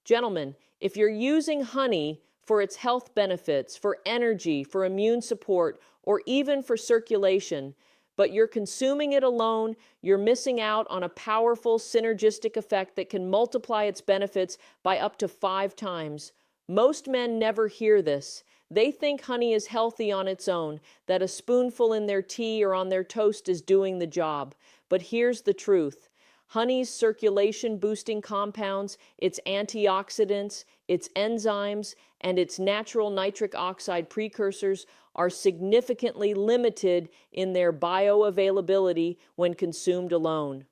Gentlemen, if you're using honey for its health benefits, for energy, for immune support, or even for circulation, but you're consuming it alone, you're missing out on a powerful synergistic effect that can multiply its benefits by up to 5 times. Most men never hear this. They think honey is healthy on its own, that a spoonful in their tea or on their toast is doing the job. But here's the truth. Honey's circulation-boosting compounds, its antioxidants, its enzymes, and its natural nitric oxide precursors are significantly limited in their bioavailability when consumed alone.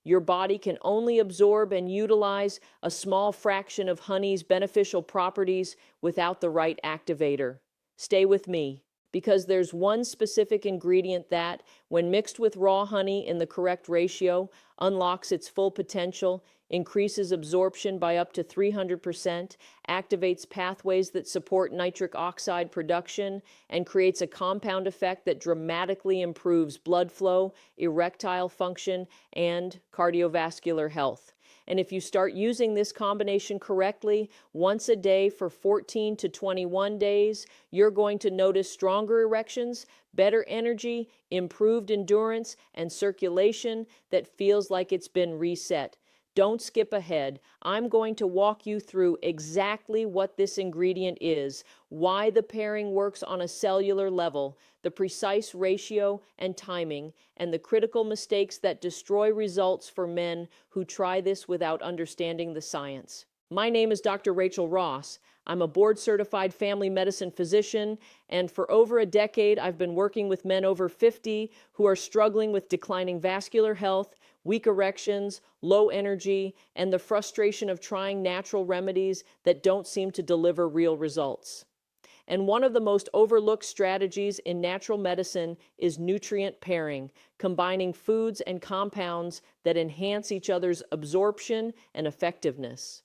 Your body can only absorb and utilize a small fraction of honey's beneficial properties without the right activator. Stay with me, because there's one specific ingredient that, when mixed with raw honey in the correct ratio, unlocks its full potential, increases absorption by up to 300%, activates pathways that support nitric oxide production, and creates a compound effect that dramatically improves blood flow, erectile function, and cardiovascular health. And if you start using this combination correctly, once a day for 14 to 21 days, you're going to notice stronger erections, better energy, improved endurance, and circulation that feels like it's been reset. Don't skip ahead. I'm going to walk you through exactly what this ingredient is, why the pairing works on a cellular level, the precise ratio and timing, and the critical mistakes that destroy results for men who try this without understanding the science. My name is Dr. Rachel Ross. I'm a board-certified family medicine physician, and for over a decade, I've been working with men over 50 who are struggling with declining vascular health, weak erections, low energy, and the frustration of trying natural remedies that don't seem to deliver real results. And one of the most overlooked strategies in natural medicine is nutrient pairing, combining foods and compounds that enhance each other's absorption and effectiveness.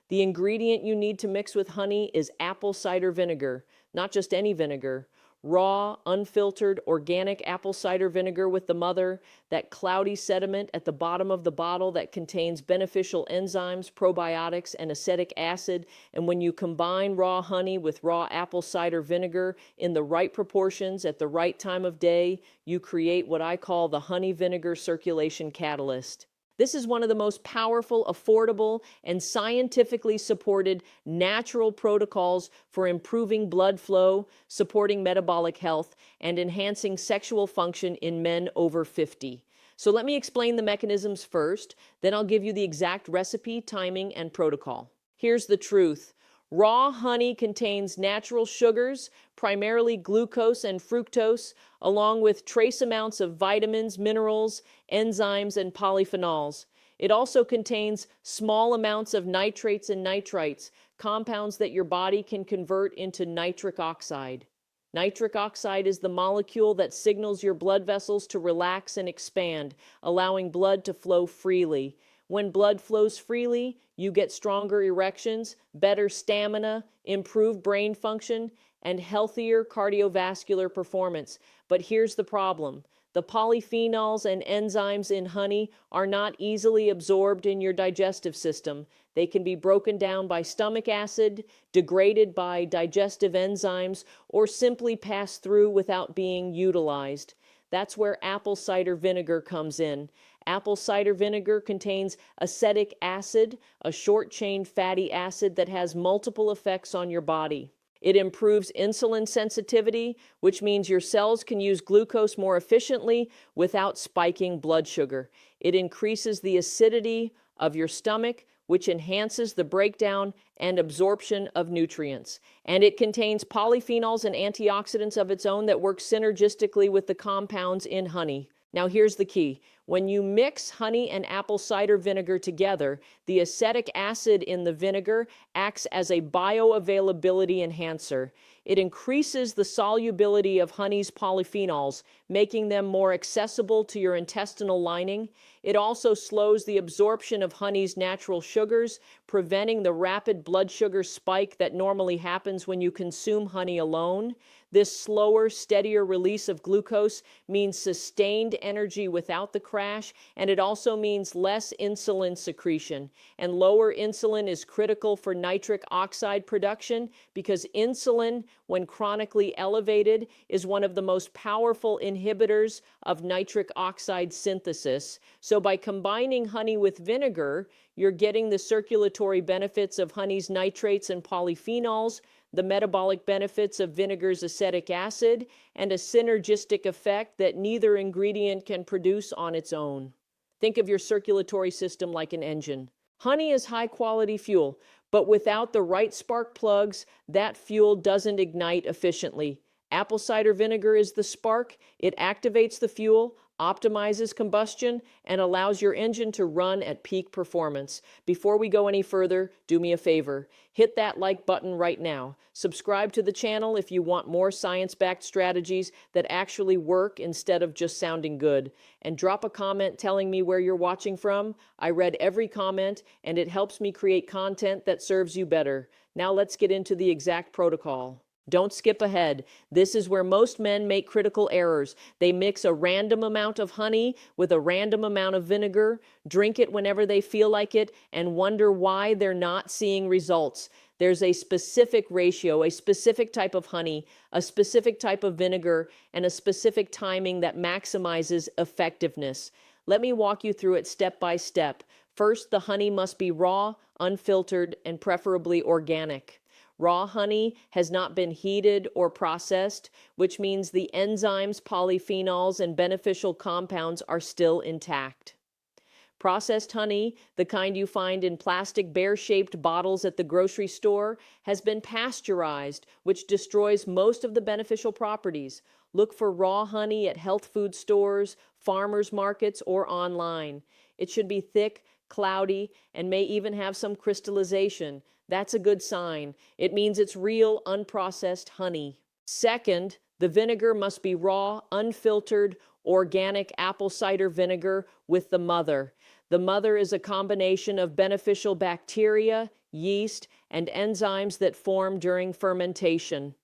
The ingredient you need to mix with honey is apple cider vinegar, not just any vinegar. Raw, unfiltered, organic apple cider vinegar with the mother, that cloudy sediment at the bottom of the bottle that contains beneficial enzymes, probiotics, and acetic acid. And when you combine raw honey with raw apple cider vinegar in the right proportions at the right time of day, you create what I call the honey vinegar circulation catalyst. This is one of the most powerful, affordable, and scientifically supported natural protocols for improving blood flow, supporting metabolic health, and enhancing sexual function in men over 50. So let me explain the mechanisms first, then I'll give you the exact recipe, timing, and protocol. Here's the truth. Raw honey contains natural sugars, primarily glucose and fructose, along with trace amounts of vitamins, minerals, enzymes, and polyphenols. It also contains small amounts of nitrates and nitrites, compounds that your body can convert into nitric oxide. Nitric oxide is the molecule that signals your blood vessels to relax and expand, allowing blood to flow freely. When blood flows freely, you get stronger erections, better stamina, improved brain function, and healthier cardiovascular performance. But here's the problem. The polyphenols and enzymes in honey are not easily absorbed in your digestive system. They can be broken down by stomach acid, degraded by digestive enzymes, or simply pass through without being utilized. That's where apple cider vinegar comes in. Apple cider vinegar contains acetic acid, a short-chain fatty acid that has multiple effects on your body. It improves insulin sensitivity, which means your cells can use glucose more efficiently without spiking blood sugar. It increases the acidity of your stomach, which enhances the breakdown and absorption of nutrients. And it contains polyphenols and antioxidants of its own that work synergistically with the compounds in honey. Now here's the key. When you mix honey and apple cider vinegar together, the acetic acid in the vinegar acts as a bioavailability enhancer. It increases the solubility of honey's polyphenols, making them more accessible to your intestinal lining. It also slows the absorption of honey's natural sugars, preventing the rapid blood sugar spike that normally happens when you consume honey alone. This slower, steadier release of glucose means sustained energy without the crash crash, and it also means less insulin secretion. And lower insulin is critical for nitric oxide production because insulin, when chronically elevated, is one of the most powerful inhibitors of nitric oxide synthesis. So by combining honey with vinegar, you're getting the circulatory benefits of honey's nitrates and polyphenols, the metabolic benefits of vinegar's acetic acid, and a synergistic effect that neither ingredient can produce on its own. Think of your circulatory system like an engine. Honey is high-quality fuel, but without the right spark plugs, that fuel doesn't ignite efficiently. Apple cider vinegar is the spark. It activates the fuel, optimizes combustion, and allows your engine to run at peak performance. Before we go any further, do me a favor. Hit that like button right now. Subscribe to the channel if you want more science-backed strategies that actually work instead of just sounding good. And drop a comment telling me where you're watching from. I read every comment, and it helps me create content that serves you better. Now let's get into the exact protocol. Don't skip ahead. This is where most men make critical errors. They mix a random amount of honey with a random amount of vinegar, drink it whenever they feel like it, and wonder why they're not seeing results. There's a specific ratio, a specific type of honey, a specific type of vinegar, and a specific timing that maximizes effectiveness. Let me walk you through it step by step. First, the honey must be raw, unfiltered, and preferably organic. Raw honey has not been heated or processed, which means the enzymes, polyphenols, and beneficial compounds are still intact. Processed honey, the kind you find in plastic bear-shaped bottles at the grocery store, has been pasteurized, which destroys most of the beneficial properties. Look for raw honey at health food stores, farmers markets, or online. It should be thick, cloudy, and may even have some crystallization. That's a good sign. It means it's real, unprocessed honey. Second, the vinegar must be raw, unfiltered, organic apple cider vinegar with the mother. The mother is a combination of beneficial bacteria, yeast, and enzymes that form during fermentation.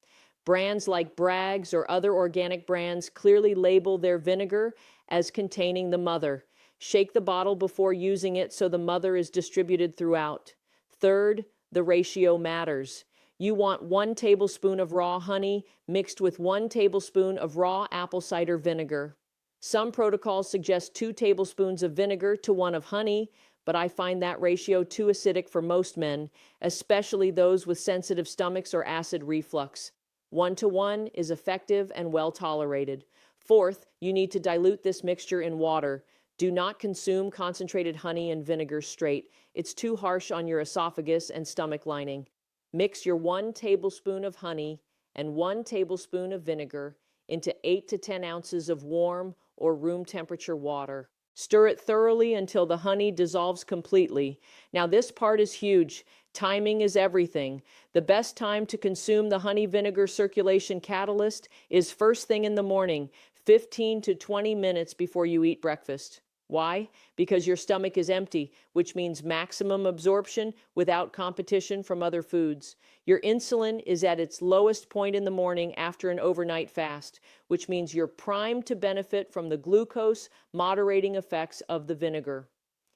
Brands like Bragg's or other organic brands clearly label their vinegar as containing the mother. Shake the bottle before using it so the mother is distributed throughout. Third, the ratio matters. You want 1 tablespoon of raw honey mixed with 1 tablespoon of raw apple cider vinegar. Some protocols suggest 2 tablespoons of vinegar to 1 of honey, but I find that ratio too acidic for most men, especially those with sensitive stomachs or acid reflux. 1 to 1 is effective and well tolerated. Fourth, you need to dilute this mixture in water. Do not consume concentrated honey and vinegar straight. It's too harsh on your esophagus and stomach lining. Mix your 1 tablespoon of honey and 1 tablespoon of vinegar into 8 to 10 ounces of warm or room temperature water. Stir it thoroughly until the honey dissolves completely. Now this part is huge. Timing is everything. The best time to consume the honey vinegar circulation catalyst is first thing in the morning, 15 to 20 minutes before you eat breakfast. Why? Because your stomach is empty, which means maximum absorption without competition from other foods. Your insulin is at its lowest point in the morning after an overnight fast, which means you're primed to benefit from the glucose moderating effects of the vinegar.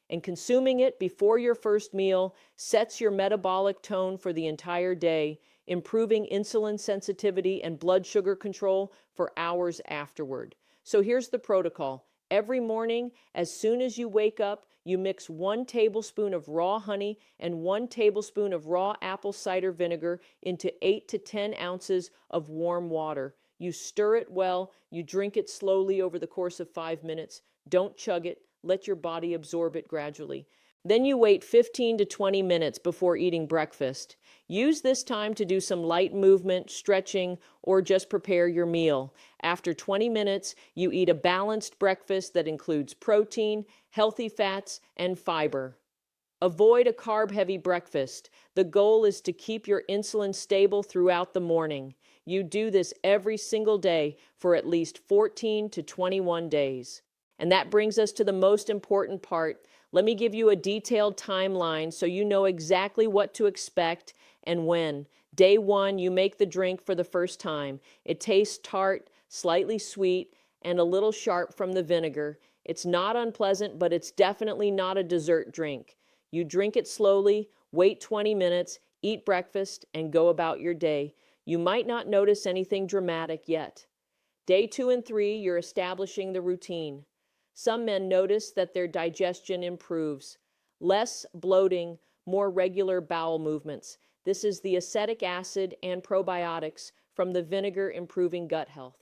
And consuming it before your first meal sets your metabolic tone for the entire day, improving insulin sensitivity and blood sugar control for hours afterward. So here's the protocol. Every morning, as soon as you wake up, you mix 1 tablespoon of raw honey and 1 tablespoon of raw apple cider vinegar into 8 to 10 ounces of warm water. You stir it well, you drink it slowly over the course of 5 minutes. Don't chug it, let your body absorb it gradually. Then you wait 15 to 20 minutes before eating breakfast. Use this time to do some light movement, stretching, or just prepare your meal. After 20 minutes, you eat a balanced breakfast that includes protein, healthy fats, and fiber. Avoid a carb-heavy breakfast. The goal is to keep your insulin stable throughout the morning. You do this every single day for at least 14 to 21 days. And that brings us to the most important part. Let me give you a detailed timeline so you know exactly what to expect and when. Day 1, you make the drink for the first time. It tastes tart, slightly sweet, and a little sharp from the vinegar. It's not unpleasant, but it's definitely not a dessert drink. You drink it slowly, wait 20 minutes, eat breakfast, and go about your day. You might not notice anything dramatic yet. Day 2 and 3, you're establishing the routine. Some men notice that their digestion improves. Less bloating, more regular bowel movements. This is the acetic acid and probiotics from the vinegar improving gut health.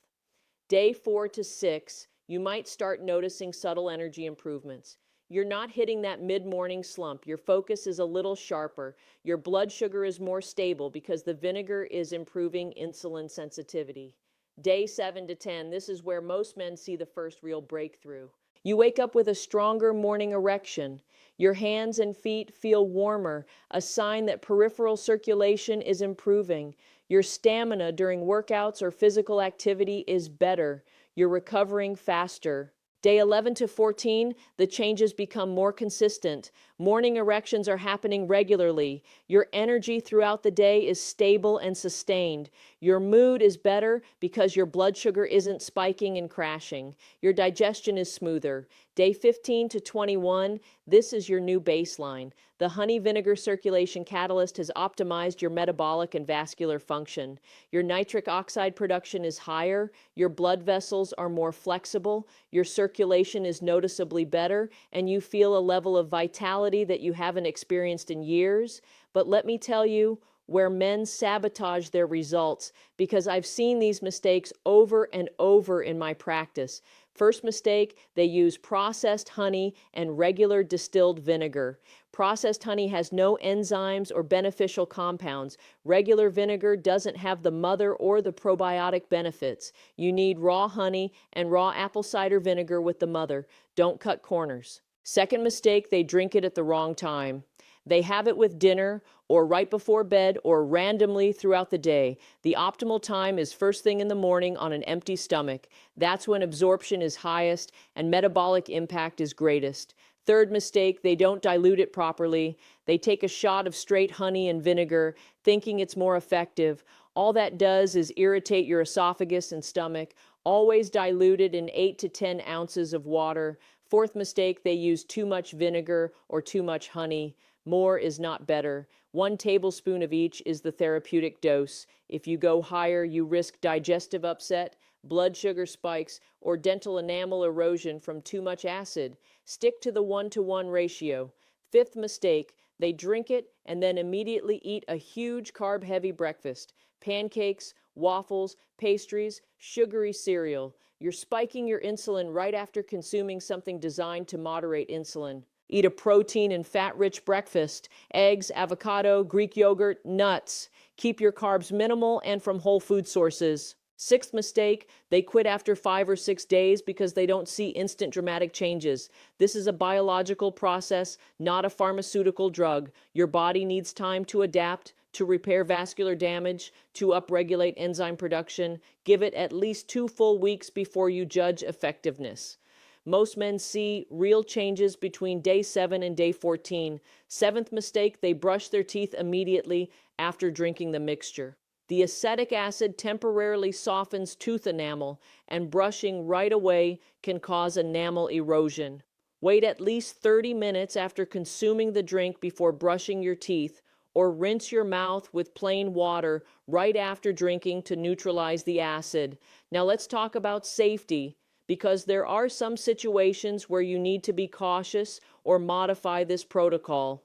Day 4 to 6, you might start noticing subtle energy improvements. You're not hitting that mid-morning slump. Your focus is a little sharper. Your blood sugar is more stable because the vinegar is improving insulin sensitivity. Day 7 to 10, this is where most men see the first real breakthrough. You wake up with a stronger morning erection. Your hands and feet feel warmer, a sign that peripheral circulation is improving. Your stamina during workouts or physical activity is better. You're recovering faster. Day 11 to 14, the changes become more consistent. Morning erections are happening regularly. Your energy throughout the day is stable and sustained. Your mood is better because your blood sugar isn't spiking and crashing. Your digestion is smoother. Day 15 to 21, this is your new baseline. The honey vinegar circulation catalyst has optimized your metabolic and vascular function. Your nitric oxide production is higher, your blood vessels are more flexible, your circulation is noticeably better, and you feel a level of vitality that you haven't experienced in years. But let me tell you, where men sabotage their results, because I've seen these mistakes over and over in my practice. First mistake, they use processed honey and regular distilled vinegar. Processed honey has no enzymes or beneficial compounds. Regular vinegar doesn't have the mother or the probiotic benefits. You need raw honey and raw apple cider vinegar with the mother. Don't cut corners. Second mistake, they drink it at the wrong time. They have it with dinner or right before bed or randomly throughout the day. The optimal time is first thing in the morning on an empty stomach. That's when absorption is highest and metabolic impact is greatest. Third mistake, they don't dilute it properly. They take a shot of straight honey and vinegar, thinking it's more effective. All that does is irritate your esophagus and stomach. Always dilute it in 8 to 10 ounces of water. Fourth mistake, they use too much vinegar or too much honey. More is not better. 1 tablespoon of each is the therapeutic dose. If you go higher, you risk digestive upset, blood sugar spikes, or dental enamel erosion from too much acid. Stick to the 1-to-1 ratio. Fifth mistake, they drink it and then immediately eat a huge carb-heavy breakfast. Pancakes, waffles, pastries, sugary cereal. You're spiking your insulin right after consuming something designed to moderate insulin. Eat a protein and fat-rich breakfast, eggs, avocado, Greek yogurt, nuts. Keep your carbs minimal and from whole food sources. Sixth mistake, they quit after 5 or 6 days because they don't see instant dramatic changes. This is a biological process, not a pharmaceutical drug. Your body needs time to adapt, to repair vascular damage, to upregulate enzyme production. Give it at least 2 full weeks before you judge effectiveness. Most men see real changes between day 7 and day 14. Seventh mistake, they brush their teeth immediately after drinking the mixture. The acetic acid temporarily softens tooth enamel, and brushing right away can cause enamel erosion. Wait at least 30 minutes after consuming the drink before brushing your teeth, or rinse your mouth with plain water right after drinking to neutralize the acid. Now let's talk about safety, because there are some situations where you need to be cautious or modify this protocol.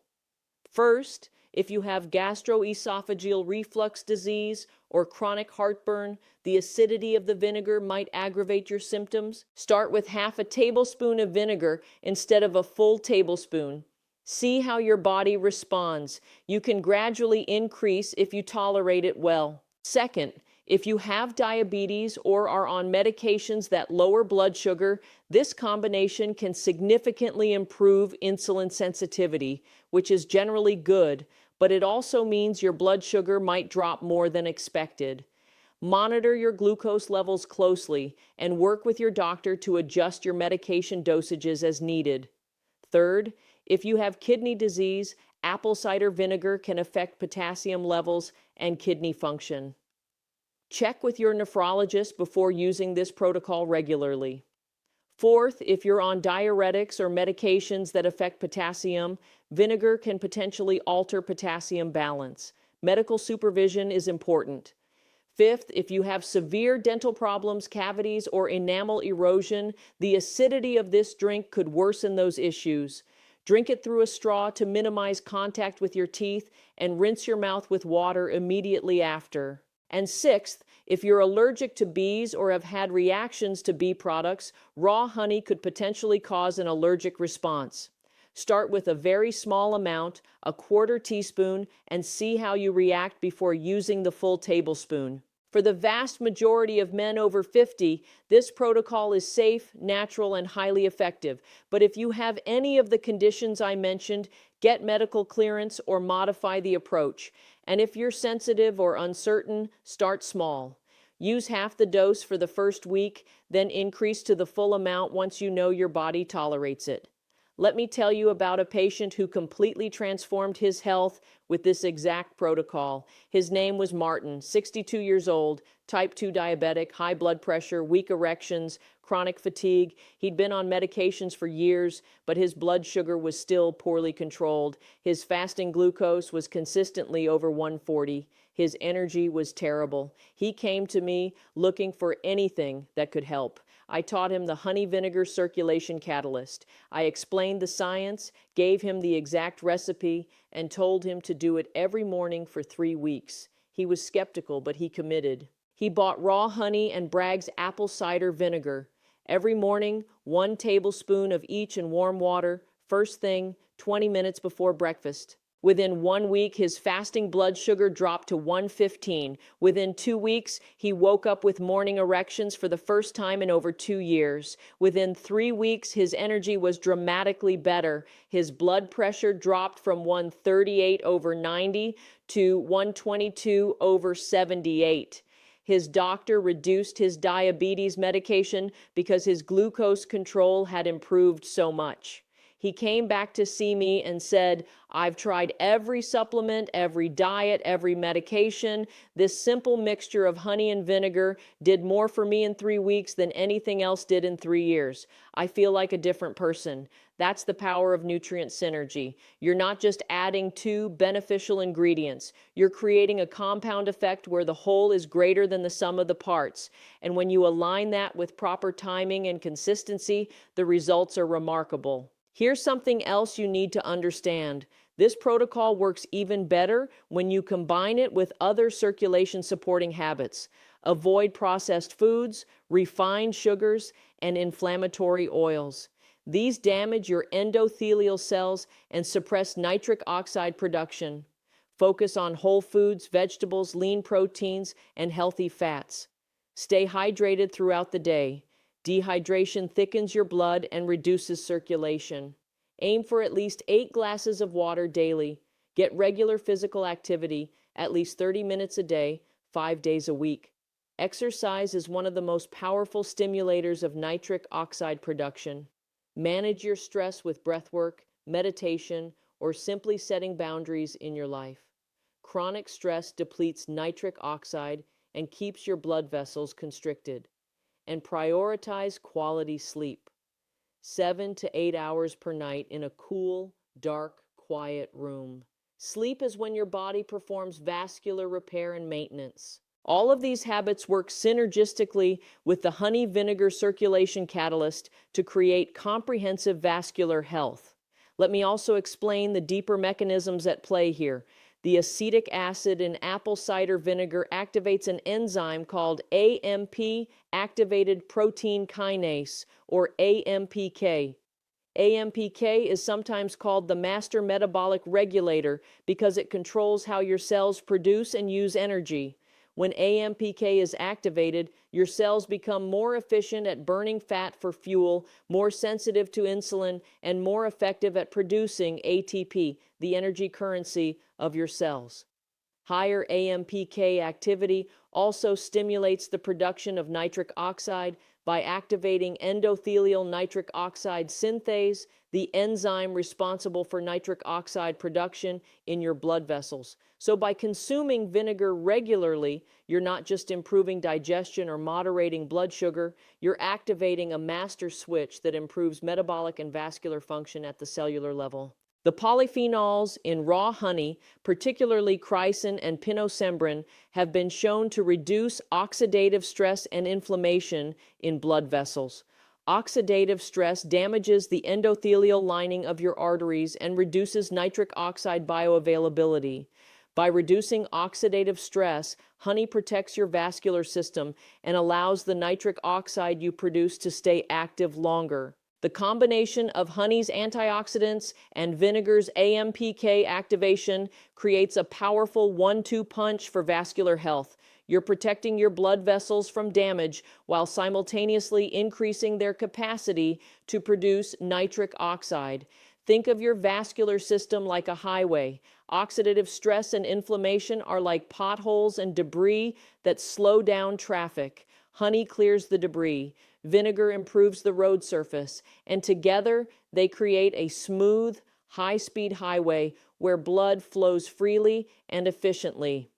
First, if you have gastroesophageal reflux disease or chronic heartburn, the acidity of the vinegar might aggravate your symptoms. Start with half a tablespoon of vinegar instead of a full tablespoon. See how your body responds. You can gradually increase if you tolerate it well. Second, if you have diabetes or are on medications that lower blood sugar, this combination can significantly improve insulin sensitivity, which is generally good, but it also means your blood sugar might drop more than expected. Monitor your glucose levels closely and work with your doctor to adjust your medication dosages as needed. Third, if you have kidney disease, apple cider vinegar can affect potassium levels and kidney function. Check with your nephrologist before using this protocol regularly. Fourth, if you're on diuretics or medications that affect potassium, vinegar can potentially alter potassium balance. Medical supervision is important. Fifth, if you have severe dental problems, cavities, or enamel erosion, the acidity of this drink could worsen those issues. Drink it through a straw to minimize contact with your teeth and rinse your mouth with water immediately after. And sixth, if you're allergic to bees or have had reactions to bee products, raw honey could potentially cause an allergic response. Start with a very small amount, a quarter teaspoon, and see how you react before using the full tablespoon. For the vast majority of men over 50, this protocol is safe, natural, and highly effective. But if you have any of the conditions I mentioned, get medical clearance or modify the approach. And if you're sensitive or uncertain, start small. Use half the dose for the first week, then increase to the full amount once you know your body tolerates it. Let me tell you about a patient who completely transformed his health with this exact protocol. His name was Martin, 62 years old, type 2 diabetic, high blood pressure, weak erections, chronic fatigue. He'd been on medications for years, but his blood sugar was still poorly controlled. His fasting glucose was consistently over 140. His energy was terrible. He came to me looking for anything that could help. I taught him the honey vinegar circulation catalyst. I explained the science, gave him the exact recipe, and told him to do it every morning for 3 weeks. He was skeptical, but he committed. He bought raw honey and Bragg's apple cider vinegar. Every morning, 1 tablespoon of each in warm water, first thing, 20 minutes before breakfast. Within 1 week, his fasting blood sugar dropped to 115. Within 2 weeks, he woke up with morning erections for the first time in over 2 years. Within 3 weeks, his energy was dramatically better. His blood pressure dropped from 138/90 to 122/78. His doctor reduced his diabetes medication because his glucose control had improved so much. He came back to see me and said, "I've tried every supplement, every diet, every medication. This simple mixture of honey and vinegar did more for me in 3 weeks than anything else did in 3 years. I feel like a different person." That's the power of nutrient synergy. You're not just adding 2 beneficial ingredients. You're creating a compound effect where the whole is greater than the sum of the parts. And when you align that with proper timing and consistency, the results are remarkable. Here's something else you need to understand. This protocol works even better when you combine it with other circulation supporting habits. Avoid processed foods, refined sugars, and inflammatory oils. These damage your endothelial cells and suppress nitric oxide production. Focus on whole foods, vegetables, lean proteins, and healthy fats. Stay hydrated throughout the day. Dehydration thickens your blood and reduces circulation. Aim for at least 8 glasses of water daily. Get regular physical activity, at least 30 minutes a day, 5 days a week. Exercise is one of the most powerful stimulators of nitric oxide production. Manage your stress with breathwork, meditation, or simply setting boundaries in your life. Chronic stress depletes nitric oxide and keeps your blood vessels constricted. And prioritize quality sleep. 7 to 8 hours per night in a cool, dark, quiet room. Sleep is when your body performs vascular repair and maintenance. All of these habits work synergistically with the honey vinegar circulation catalyst to create comprehensive vascular health. Let me also explain the deeper mechanisms at play here. The acetic acid in apple cider vinegar activates an enzyme called AMP, activated protein kinase, or AMPK. AMPK is sometimes called the master metabolic regulator because it controls how your cells produce and use energy. When AMPK is activated, your cells become more efficient at burning fat for fuel, more sensitive to insulin, and more effective at producing ATP, the energy currency of your cells. Higher AMPK activity also stimulates the production of nitric oxide by activating endothelial nitric oxide synthase, the enzyme responsible for nitric oxide production in your blood vessels. So by consuming vinegar regularly, you're not just improving digestion or moderating blood sugar, you're activating a master switch that improves metabolic and vascular function at the cellular level. The polyphenols in raw honey, particularly chrysin and pinosembrin, have been shown to reduce oxidative stress and inflammation in blood vessels. Oxidative stress damages the endothelial lining of your arteries and reduces nitric oxide bioavailability. By reducing oxidative stress, honey protects your vascular system and allows the nitric oxide you produce to stay active longer. The combination of honey's antioxidants and vinegar's AMPK activation creates a powerful 1-2 punch for vascular health. You're protecting your blood vessels from damage while simultaneously increasing their capacity to produce nitric oxide. Think of your vascular system like a highway. Oxidative stress and inflammation are like potholes and debris that slow down traffic. Honey clears the debris. Vinegar improves the road surface, and together they create a smooth, high-speed highway where blood flows freely and efficiently.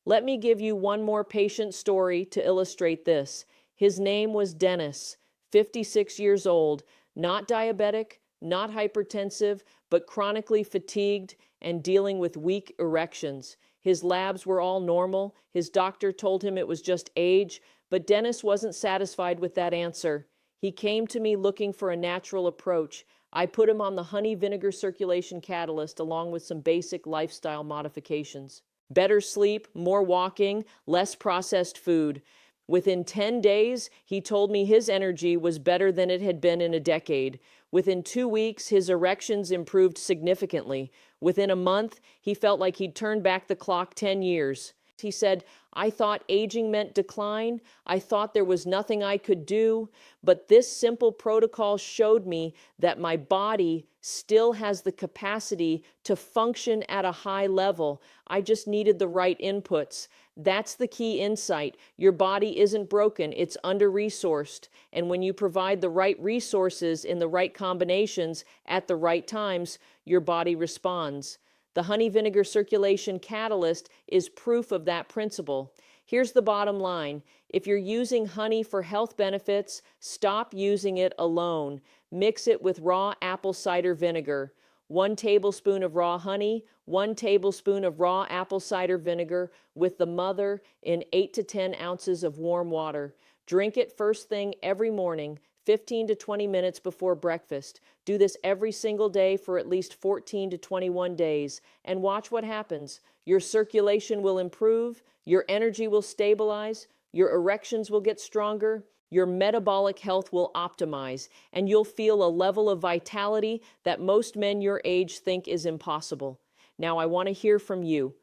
Let me give you one more patient story to illustrate this. His name was Dennis, 56 years old, not diabetic, not hypertensive, but chronically fatigued and dealing with weak erections. His labs were all normal. His doctor told him it was just age, but Dennis wasn't satisfied with that answer. He came to me looking for a natural approach. I put him on the honey vinegar circulation catalyst along with some basic lifestyle modifications. Better sleep, more walking, less processed food. Within 10 days, he told me his energy was better than it had been in a decade. Within 2 weeks, his erections improved significantly. Within a month, he felt like he'd turned back the clock 10 years. He said, "I thought aging meant decline. I thought there was nothing I could do. But this simple protocol showed me that my body still has the capacity to function at a high level. I just needed the right inputs." That's the key insight. Your body isn't broken, it's under-resourced. And when you provide the right resources in the right combinations at the right times, your body responds. The honey vinegar circulation catalyst is proof of that principle. Here's the bottom line. If you're using honey for health benefits, stop using it alone. Mix it with raw apple cider vinegar. 1 tablespoon of raw honey, 1 tablespoon of raw apple cider vinegar with the mother in 8 to 10 ounces of warm water. Drink it first thing every morning, 15 to 20 minutes before breakfast. Do this every single day for at least 14 to 21 days, and watch what happens. Your circulation will improve, your energy will stabilize, your erections will get stronger, your metabolic health will optimize, and you'll feel a level of vitality that most men your age think is impossible. Now, I want to hear from you.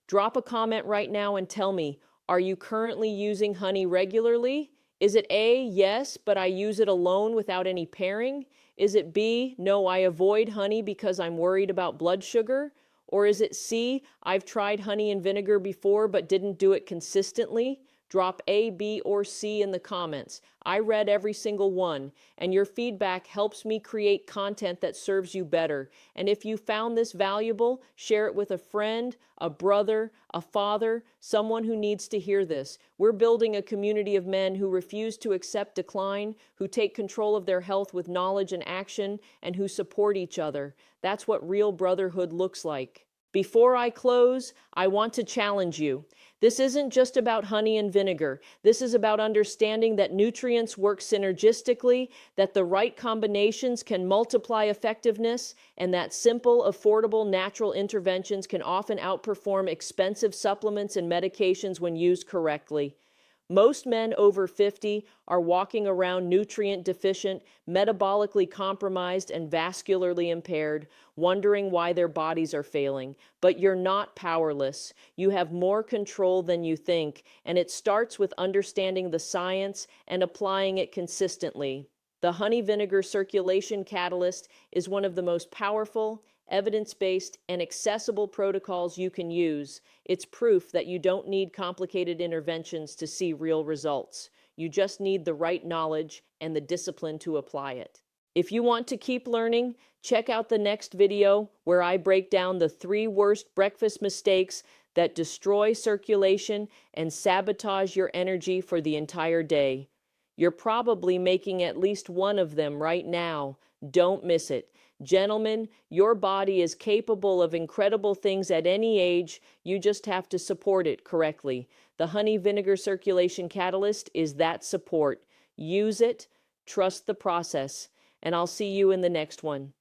Drop a comment right now and tell me, are you currently using honey regularly? Is it A, yes, but I use it alone without any pairing? Is it B, no, I avoid honey because I'm worried about blood sugar? Or is it C, I've tried honey and vinegar before but didn't do it consistently? Drop A, B, or C in the comments. I read every single one, and your feedback helps me create content that serves you better. And if you found this valuable, share it with a friend, a brother, a father, someone who needs to hear this. We're building a community of men who refuse to accept decline, who take control of their health with knowledge and action, and who support each other. That's what real brotherhood looks like. Before I close, I want to challenge you. This isn't just about honey and vinegar. This is about understanding that nutrients work synergistically, that the right combinations can multiply effectiveness, and that simple, affordable, natural interventions can often outperform expensive supplements and medications when used correctly. Most men over 50 are walking around nutrient deficient, metabolically compromised, and vascularly impaired, wondering why their bodies are failing. But you're not powerless. You have more control than you think, and it starts with understanding the science and applying it consistently. The honey vinegar circulation catalyst is one of the most powerful, evidence-based, and accessible protocols you can use. It's proof that you don't need complicated interventions to see real results. You just need the right knowledge and the discipline to apply it. If you want to keep learning, check out the next video where I break down the 3 worst breakfast mistakes that destroy circulation and sabotage your energy for the entire day. You're probably making at least one of them right now. Don't miss it. Gentlemen, your body is capable of incredible things at any age. You just have to support it correctly. The honey vinegar circulation catalyst is that support. Use it, trust the process, and I'll see you in the next one.